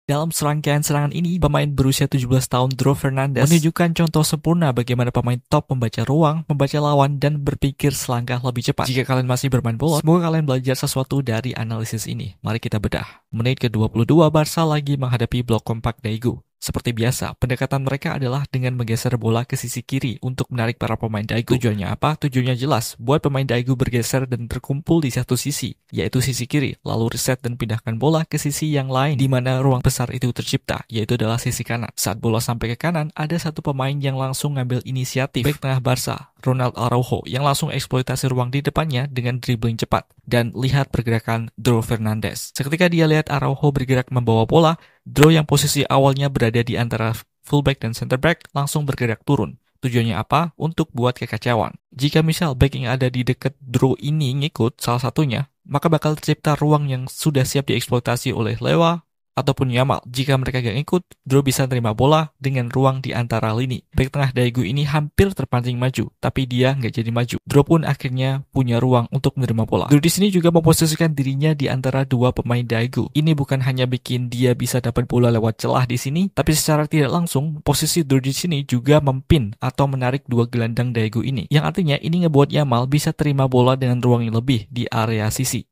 Dalam serangkaian serangan ini, pemain berusia 17 tahun Dro Fernandes menunjukkan contoh sempurna bagaimana pemain top membaca ruang, membaca lawan, dan berpikir selangkah lebih cepat. Jika kalian masih bermain bola, semoga kalian belajar sesuatu dari analisis ini. Mari kita bedah. Menit ke-22, Barca lagi menghadapi blok kompak Daegu. Seperti biasa, pendekatan mereka adalah dengan menggeser bola ke sisi kiri untuk menarik para pemain Daegu. Tujuannya apa? Tujuannya jelas, buat pemain Daegu bergeser dan terkumpul di satu sisi, yaitu sisi kiri, lalu reset dan pindahkan bola ke sisi yang lain di mana ruang besar itu tercipta, yaitu adalah sisi kanan. Saat bola sampai ke kanan, ada satu pemain yang langsung ngambil inisiatif, bek tengah Barca, Ronald Araujo, yang langsung eksploitasi ruang di depannya dengan dribbling cepat. Dan lihat pergerakan Dro Fernandes. Seketika dia lihat Araujo bergerak membawa bola, Dro yang posisi awalnya berada di antara fullback dan center back langsung bergerak turun. Tujuannya apa? Untuk buat kekacauan. Jika misal back yang ada di dekat Dro ini ngikut salah satunya, maka bakal tercipta ruang yang sudah siap dieksploitasi oleh Lewa ataupun Yamal. Jika mereka gak ngikut, Dro bisa terima bola dengan ruang di antara lini. Bek tengah Daegu ini hampir terpancing maju, tapi dia nggak jadi maju. Dro pun akhirnya punya ruang untuk menerima bola. Dro di sini juga memposisikan dirinya di antara dua pemain Daegu. Ini bukan hanya bikin dia bisa dapat bola lewat celah di sini, tapi secara tidak langsung posisi Dro di sini juga mempin atau menarik dua gelandang Daegu ini. Yang artinya ini ngebuat Yamal bisa terima bola dengan ruang yang lebih di area sisi.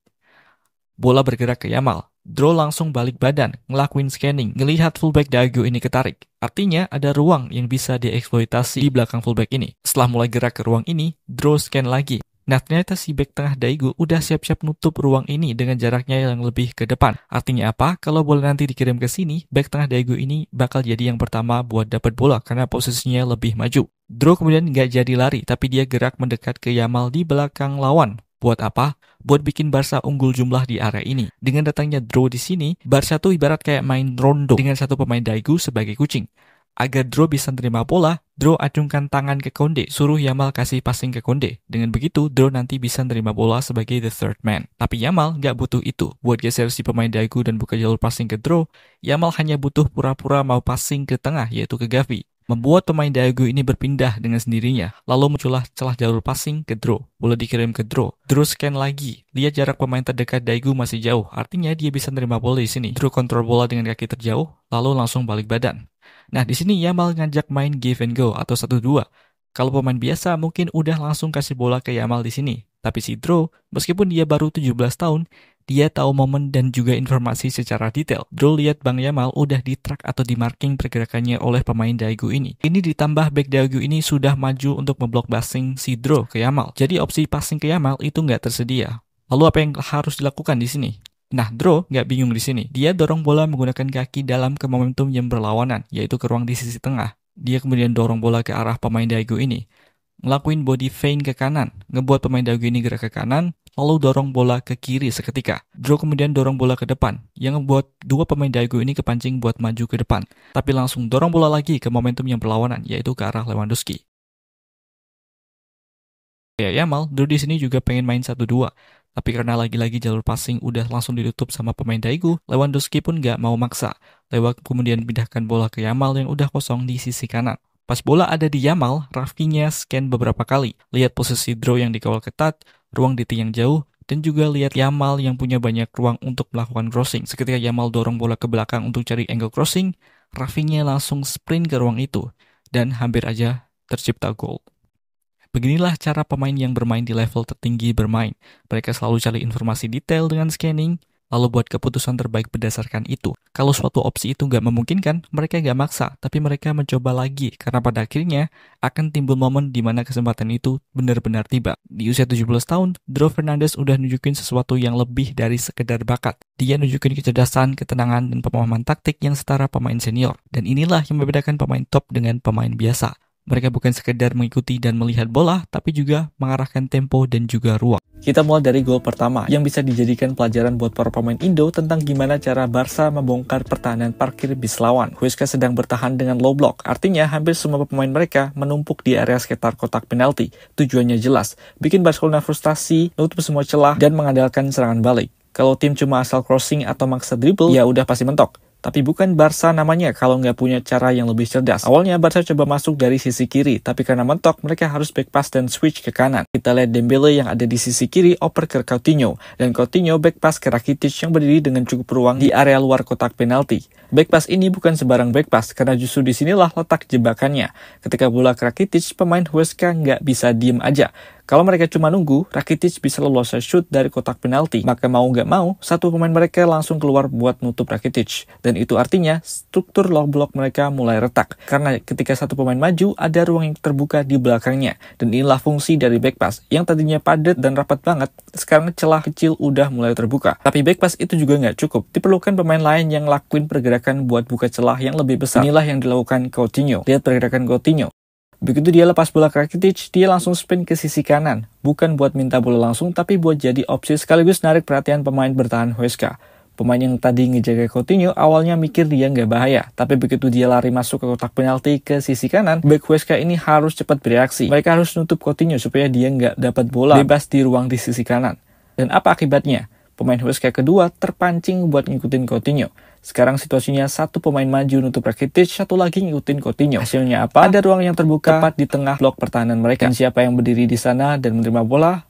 Bola bergerak ke Yamal. Dro langsung balik badan, ngelakuin scanning, ngelihat fullback Daegu ini ketarik. Artinya ada ruang yang bisa dieksploitasi di belakang fullback ini. Setelah mulai gerak ke ruang ini, Dro scan lagi. Nah, ternyata si back tengah Daegu udah siap-siap nutup ruang ini dengan jaraknya yang lebih ke depan. Artinya apa? Kalau bola nanti dikirim ke sini, back tengah Daegu ini bakal jadi yang pertama buat dapat bola karena posisinya lebih maju. Dro kemudian nggak jadi lari, tapi dia gerak mendekat ke Yamal di belakang lawan. Buat apa? Buat bikin Barca unggul jumlah di area ini. Dengan datangnya Dro di sini, Barca tuh ibarat kayak main rondo dengan satu pemain Daegu sebagai kucing. Agar Dro bisa terima bola, Dro acungkan tangan ke Konde, suruh Yamal kasih passing ke Konde. Dengan begitu, Dro nanti bisa terima bola sebagai the third man. Tapi Yamal nggak butuh itu. Buat geser si pemain Daegu dan buka jalur passing ke Dro, Yamal hanya butuh pura-pura mau passing ke tengah, yaitu ke Gavi. Membuat pemain Daegu ini berpindah dengan sendirinya. Lalu muncullah celah jalur passing ke Dro. Bola dikirim ke Dro. Dro scan lagi. Lihat jarak pemain terdekat Daegu masih jauh. Artinya dia bisa menerima bola di sini. Dro kontrol bola dengan kaki terjauh, lalu langsung balik badan. Nah, di sini Yamal ngajak main give and go atau 1-2. Kalau pemain biasa mungkin udah langsung kasih bola ke Yamal di sini. Tapi si Dro, meskipun dia baru 17 tahun, dia tahu momen dan juga informasi secara detail. Dro lihat Bang Yamal udah di-track atau di-marking pergerakannya oleh pemain Daegu ini. Ini ditambah back Daegu ini sudah maju untuk memblok passing si Dro ke Yamal. Jadi opsi passing ke Yamal itu nggak tersedia. Lalu apa yang harus dilakukan di sini? Nah, Dro nggak bingung di sini. Dia dorong bola menggunakan kaki dalam ke momentum yang berlawanan, yaitu ke ruang di sisi tengah. Dia kemudian dorong bola ke arah pemain Daegu ini. Ngelakuin body feint ke kanan, ngebuat pemain Daegu ini gerak ke kanan, lalu dorong bola ke kiri seketika. Dro kemudian dorong bola ke depan, yang ngebuat dua pemain Daegu ini kepancing buat maju ke depan. Tapi langsung dorong bola lagi ke momentum yang berlawanan, yaitu ke arah Lewandowski. Ya, Yamal, Dro di sini juga pengen main 1-2. Tapi karena lagi-lagi jalur passing udah langsung ditutup sama pemain Daegu, Lewandowski pun nggak mau maksa. Lewa kemudian pindahkan bola ke Yamal yang udah kosong di sisi kanan. Pas bola ada di Yamal, Rafinha scan beberapa kali. Lihat posisi Dro yang dikawal ketat, ruang di tiang jauh, dan juga lihat Yamal yang punya banyak ruang untuk melakukan crossing. Seketika Yamal dorong bola ke belakang untuk cari angle crossing, Rafinha langsung sprint ke ruang itu, dan hampir aja tercipta gol. Beginilah cara pemain yang bermain di level tertinggi bermain. Mereka selalu cari informasi detail dengan scanning, lalu buat keputusan terbaik berdasarkan itu. Kalau suatu opsi itu nggak memungkinkan, mereka nggak maksa, tapi mereka mencoba lagi, karena pada akhirnya akan timbul momen di mana kesempatan itu benar-benar tiba. Di usia 17 tahun, Dro Fernandes udah nunjukin sesuatu yang lebih dari sekedar bakat. Dia nunjukin kecerdasan, ketenangan, dan pemahaman taktik yang setara pemain senior. Dan inilah yang membedakan pemain top dengan pemain biasa. Mereka bukan sekedar mengikuti dan melihat bola, tapi juga mengarahkan tempo dan juga ruang. Kita mulai dari gol pertama, yang bisa dijadikan pelajaran buat para pemain Indo tentang gimana cara Barca membongkar pertahanan parkir bis lawan. Huesca sedang bertahan dengan low block, artinya hampir semua pemain mereka menumpuk di area sekitar kotak penalti. Tujuannya jelas, bikin Barcelona frustasi, nutup semua celah, dan mengandalkan serangan balik. Kalau tim cuma asal crossing atau maksa dribble, ya udah pasti mentok. Tapi bukan Barca namanya kalau nggak punya cara yang lebih cerdas. Awalnya Barca coba masuk dari sisi kiri, tapi karena mentok mereka harus back pass dan switch ke kanan. Kita lihat Dembele yang ada di sisi kiri oper ke Coutinho, dan Coutinho back pass ke Rakitic yang berdiri dengan cukup ruang di area luar kotak penalti. Back pass ini bukan sebarang back pass, karena justru disinilah letak jebakannya. Ketika bola ke Rakitic, pemain Huesca nggak bisa diem aja. Kalau mereka cuma nunggu, Rakitic bisa lolos shoot dari kotak penalti. Maka mau nggak mau, satu pemain mereka langsung keluar buat nutup Rakitic. Dan itu artinya, struktur low block mereka mulai retak. Karena ketika satu pemain maju, ada ruang yang terbuka di belakangnya. Dan inilah fungsi dari back pass. Yang tadinya padat dan rapat banget, sekarang celah kecil udah mulai terbuka. Tapi back pass itu juga nggak cukup. Diperlukan pemain lain yang lakuin pergerakan buat buka celah yang lebih besar. Inilah yang dilakukan Coutinho. Lihat pergerakan Coutinho. Begitu dia lepas bola ke Rakitic, dia langsung spin ke sisi kanan. Bukan buat minta bola langsung, tapi buat jadi opsi sekaligus narik perhatian pemain bertahan Huesca. Pemain yang tadi ngejaga Coutinho awalnya mikir dia nggak bahaya, tapi begitu dia lari masuk ke kotak penalti ke sisi kanan, back Huesca ini harus cepat bereaksi. Mereka harus nutup Coutinho supaya dia nggak dapat bola bebas di ruang di sisi kanan. Dan apa akibatnya? Pemain Huesca kedua terpancing buat ngikutin Coutinho. Sekarang situasinya satu pemain maju nutup Rakitic, satu lagi ngikutin Coutinho. Hasilnya apa? Ada ruang yang terbuka tepat di tengah blok pertahanan mereka. Dan siapa yang berdiri di sana dan menerima bola?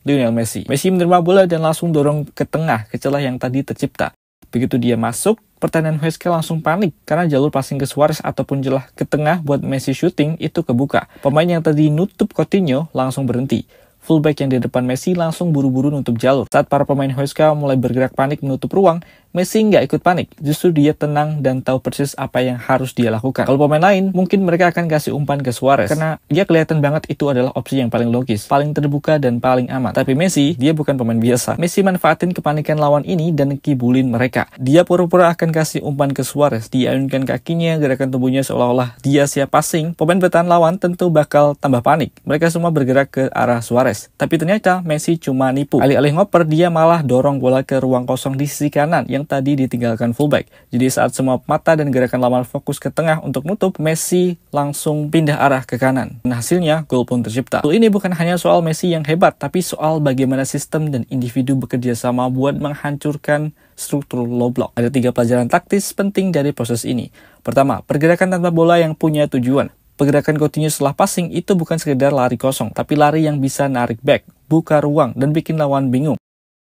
Lionel Messi. Messi menerima bola dan langsung dorong ke tengah ke celah yang tadi tercipta. Begitu dia masuk, pertahanan Huesca langsung panik karena jalur passing ke Suarez ataupun celah ke tengah buat Messi shooting itu kebuka. Pemain yang tadi nutup Coutinho langsung berhenti. Fullback yang di depan Messi langsung buru-buru nutup jalur. Saat para pemain Huesca mulai bergerak panik menutup ruang, Messi nggak ikut panik. Justru dia tenang dan tahu persis apa yang harus dia lakukan. Kalau pemain lain, mungkin mereka akan kasih umpan ke Suarez. Karena dia kelihatan banget itu adalah opsi yang paling logis, paling terbuka dan paling aman. Tapi Messi, dia bukan pemain biasa. Messi manfaatin kepanikan lawan ini dan kibulin mereka. Dia pura-pura akan kasih umpan ke Suarez. Dia ayunkan kakinya, gerakan tubuhnya seolah-olah dia siap passing. Pemain bertahan lawan tentu bakal tambah panik. Mereka semua bergerak ke arah Suarez. Tapi ternyata Messi cuma nipu. Alih-alih ngoper, dia malah dorong bola ke ruang kosong di sisi kanan yang tadi ditinggalkan fullback. Jadi saat semua mata dan gerakan lawan fokus ke tengah untuk nutup, Messi langsung pindah arah ke kanan. Dan hasilnya, gol pun tercipta. Ini bukan hanya soal Messi yang hebat, tapi soal bagaimana sistem dan individu bekerja sama buat menghancurkan struktur low block. Ada 3 pelajaran taktis penting dari proses ini. Pertama, pergerakan tanpa bola yang punya tujuan. Pergerakan Coutinho setelah passing itu bukan sekedar lari kosong, tapi lari yang bisa narik back, buka ruang, dan bikin lawan bingung.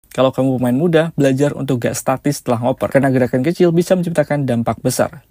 Kalau kamu pemain muda, belajar untuk gak statis setelah ngoper, karena gerakan kecil bisa menciptakan dampak besar.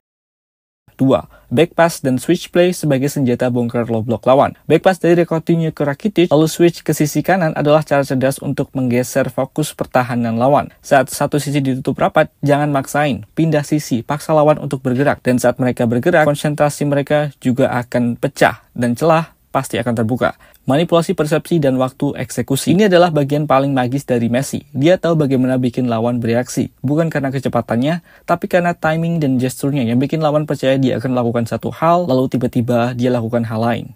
2. Back pass dan switch play sebagai senjata bongkar low block lawan. Back pass dari Coutinho ke Rakitic, lalu switch ke sisi kanan adalah cara cerdas untuk menggeser fokus pertahanan lawan. Saat satu sisi ditutup rapat, jangan maksain, pindah sisi, paksa lawan untuk bergerak. Dan saat mereka bergerak, konsentrasi mereka juga akan pecah, dan celah pasti akan terbuka. Manipulasi persepsi dan waktu eksekusi. Ini adalah bagian paling magis dari Messi. Dia tahu bagaimana bikin lawan bereaksi. Bukan karena kecepatannya, tapi karena timing dan gesturnya yang bikin lawan percaya dia akan melakukan satu hal, lalu tiba-tiba dia lakukan hal lain.